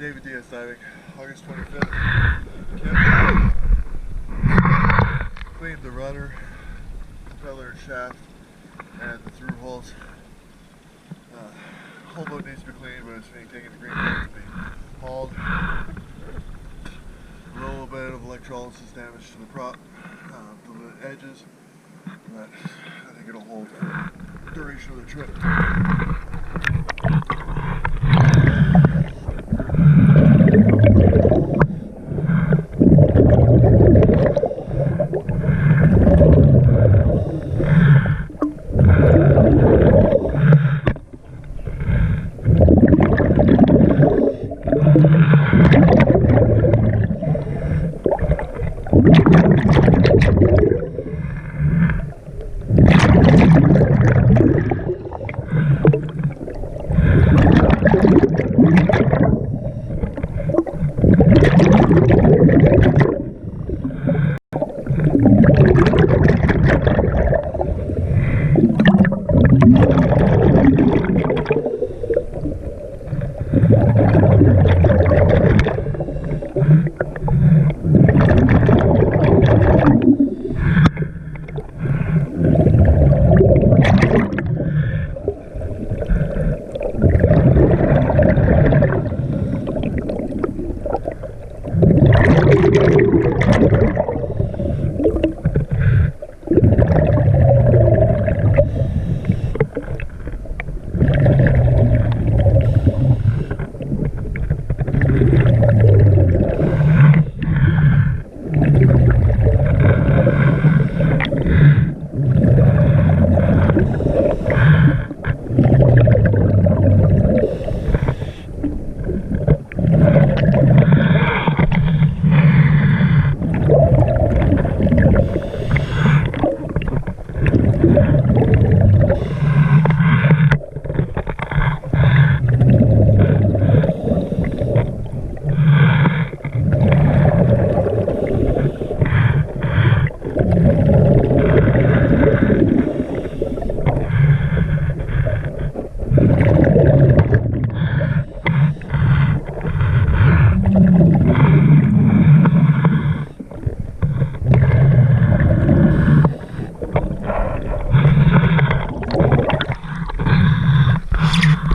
David Diaz diving, August 25th. Kip cleaned the rudder, propeller and shaft, and the through holes. Whole boat needs to be cleaned, but it's being taken to green to be hauled. A little bit of electrolysis damage to the prop, to the edges, but I think it'll hold for the duration of the trip.